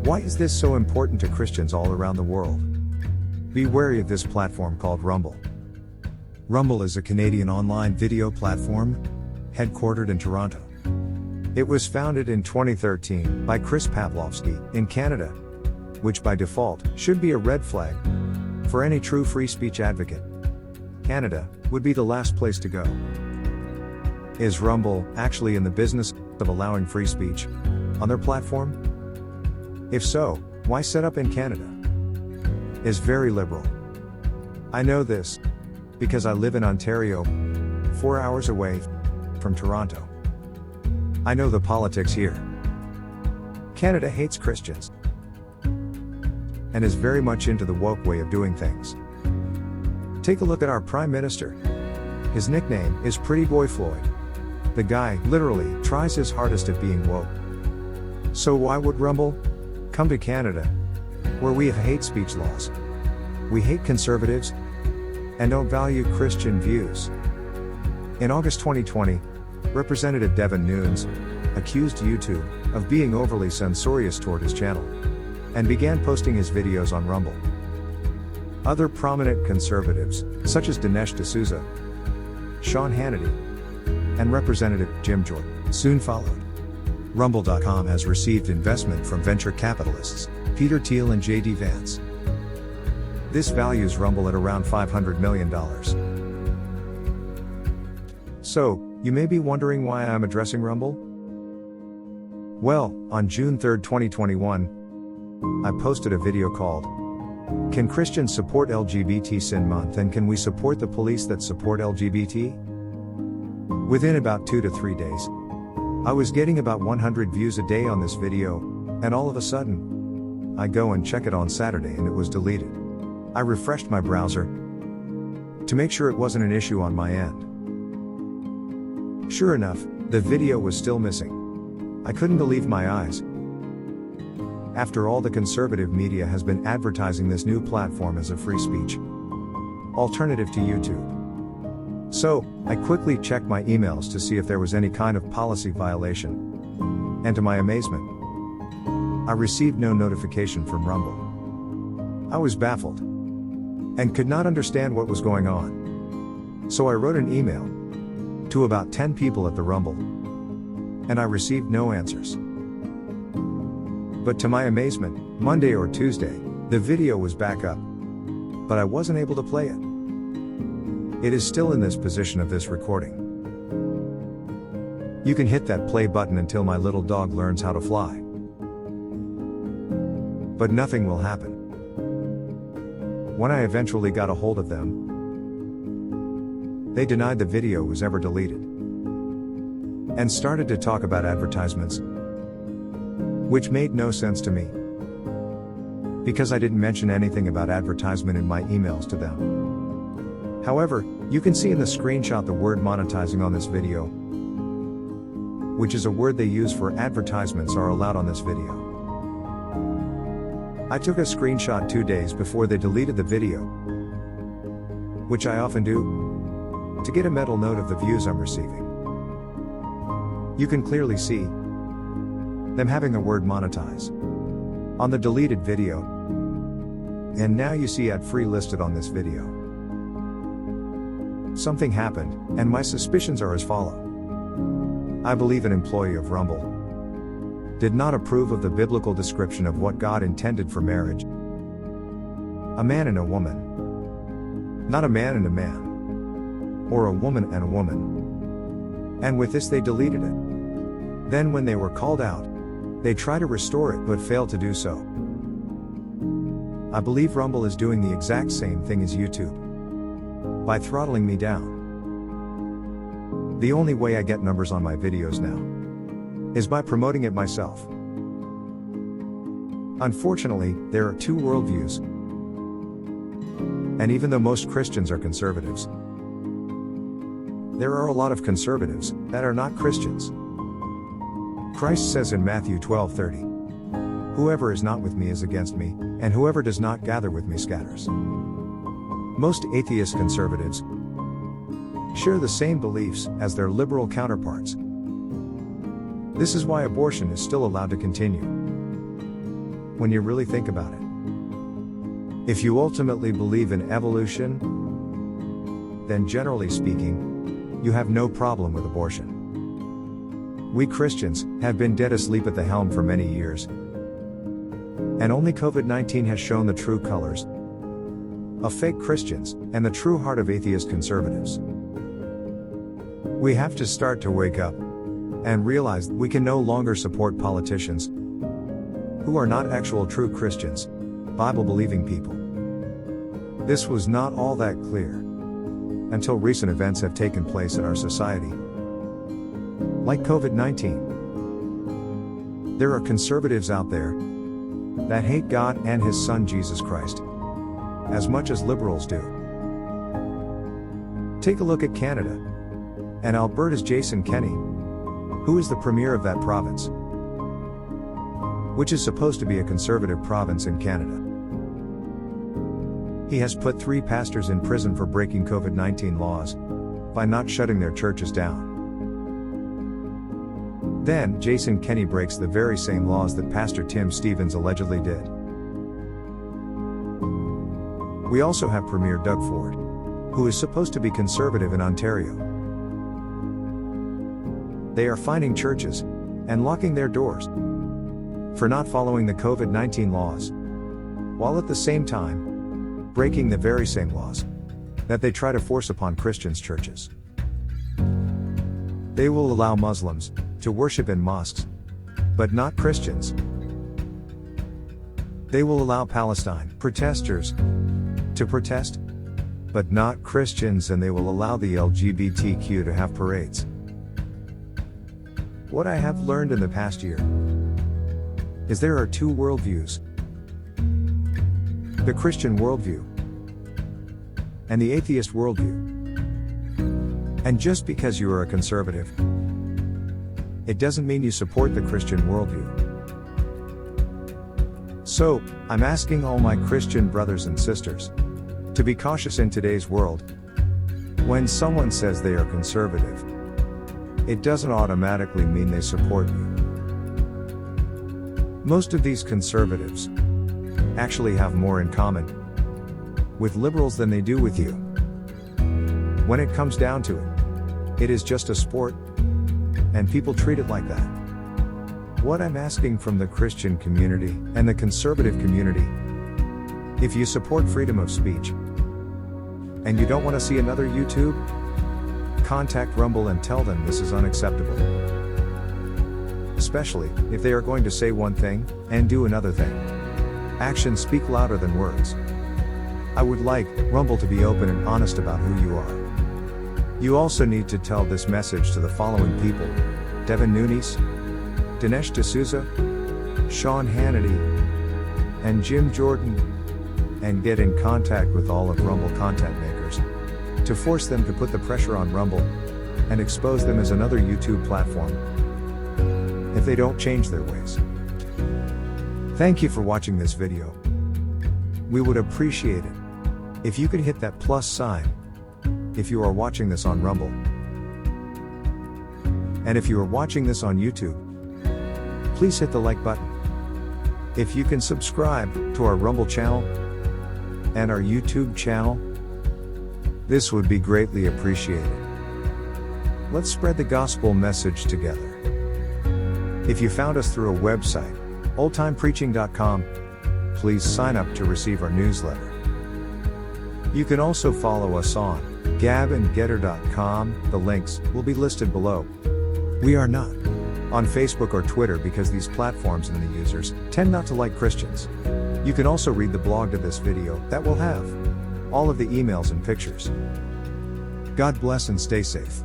Why is this so important to Christians all around the world? Be wary of this platform called Rumble. Rumble is a Canadian online video platform, headquartered in Toronto. It was founded in 2013 by Chris Pavlovski in Canada, which by default should be a red flag for any true free speech advocate. Canada would be the last place to go. Is Rumble actually in the business of allowing free speech on their platform? If so, why set up in Canada? Is very liberal. I know this because I live in Ontario, 4 hours away from Toronto. I know the politics here. Canada hates Christians and is very much into the woke way of doing things. Take a look at our Prime Minister. His nickname is Pretty Boy Floyd. The guy literally tries his hardest at being woke. So why would Rumble come to Canada, where we have hate speech laws? We hate conservatives and don't value Christian views. In August 2020, Representative Devin Nunes accused YouTube of being overly censorious toward his channel and began posting his videos on Rumble. Other prominent conservatives, such as Dinesh D'Souza, Sean Hannity, and Representative Jim Jordan, soon followed. Rumble.com has received investment from venture capitalists, Peter Thiel and J.D. Vance. This values Rumble at around $500 million. So, you may be wondering why I'm addressing Rumble? Well, on June 3, 2021, I posted a video called, "Can Christians support LGBT Sin Month and can we support the police that support LGBT?" Within about 2 to 3 days, I was getting about 100 views a day on this video, and all of a sudden, I go and check it on Saturday and it was deleted. I refreshed my browser to make sure it wasn't an issue on my end. Sure enough, the video was still missing. I couldn't believe my eyes. After all, the conservative media has been advertising this new platform as a free speech alternative to YouTube. So, I quickly checked my emails to see if there was any kind of policy violation. And to my amazement, I received no notification from Rumble. I was baffled and could not understand what was going on. So I wrote an email to about 10 people at the Rumble, and I received no answers. But to my amazement, Monday or Tuesday, the video was back up, but I wasn't able to play it. It is still in this position of this recording. You can hit that play button until my little dog learns how to fly. But nothing will happen. When I eventually got a hold of them, they denied the video was ever deleted and started to talk about advertisements, which made no sense to me because I didn't mention anything about advertisement in my emails to them. However, you can see in the screenshot the word monetizing on this video, which is a word they use for advertisements are allowed on this video. I took a screenshot 2 days before they deleted the video, which I often do, to get a mental note of the views I'm receiving. You can clearly see them having the word monetize on the deleted video, and now you see ad free listed on this video. Something happened, and my suspicions are as follow. I believe an employee of Rumble did not approve of the biblical description of what God intended for marriage. A man and a woman. Not a man and a man. Or a woman and a woman. And with this they deleted it. Then when they were called out, they tried to restore it but failed to do so. I believe Rumble is doing the exact same thing as YouTube by throttling me down. The only way I get numbers on my videos now is by promoting it myself. Unfortunately, there are two worldviews. And even though most Christians are conservatives, there are a lot of conservatives that are not Christians. Christ says in Matthew 12:30, "Whoever is not with me is against me, and whoever does not gather with me scatters." Most atheist conservatives share the same beliefs as their liberal counterparts. This is why abortion is still allowed to continue. when you really think about it. If you ultimately believe in evolution, then generally speaking, you have no problem with abortion. We Christians have been dead asleep at the helm for many years, and only COVID-19 has shown the true colors of fake Christians and the true heart of atheist conservatives. We have to start to wake up and realize we can no longer support politicians who are not actual true Christians, Bible-believing people. This was not all that clear until recent events have taken place in our society, like COVID-19. There are conservatives out there that hate God and His Son Jesus Christ as much as liberals do. Take a look at Canada and Alberta's Jason Kenney, who is the premier of that province, which is supposed to be a conservative province in Canada. He has put 3 pastors in prison for breaking COVID-19 laws by not shutting their churches down. Then, Jason Kenney breaks the very same laws that Pastor Tim Stephens allegedly did. We also have Premier Doug Ford, who is supposed to be conservative in Ontario. They are fining churches and locking their doors for not following the COVID-19 laws, while at the same time breaking the very same laws that they try to force upon Christians' churches. They will allow Muslims to worship in mosques, but not Christians. They will allow Palestine protesters to protest, but not Christians, and they will allow the LGBTQ to have parades. What I have learned in the past year is there are 2 worldviews: the Christian worldview and the atheist worldview. And just because you are a conservative, it doesn't mean you support the Christian worldview. So, I'm asking all my Christian brothers and sisters to be cautious in today's world. When someone says they are conservative, it doesn't automatically mean they support you. Most of these conservatives actually have more in common with liberals than they do with you. When it comes down to it, it is just a sport, and people treat it like that. What I'm asking from the Christian community and the conservative community, if you support freedom of speech and you don't want to see another YouTube, contact Rumble and tell them this is unacceptable. Especially if they are going to say one thing and do another thing. Actions speak louder than words. I would like Rumble to be open and honest about who you are. You also need to tell this message to the following people: Devin Nunes, Dinesh D'Souza, Sean Hannity, and Jim Jordan, and get in contact with all of Rumble content makers to force them to put the pressure on Rumble and expose them as another YouTube platform if they don't change their ways. Thank you for watching this video. We would appreciate it if you could hit that plus sign if you are watching this on Rumble. And if you are watching this on YouTube, please hit the like button. If you can subscribe to our Rumble channel and our YouTube channel, this would be greatly appreciated. Let's spread the gospel message together. If you found us through a website, oldtimepreaching.com, please sign up to receive our newsletter. You can also follow us on gabandgetter.com, the links will be listed below. We are not on Facebook or Twitter because these platforms and the users tend not to like Christians. You can also read the blog to this video that will have all of the emails and pictures. God bless and stay safe.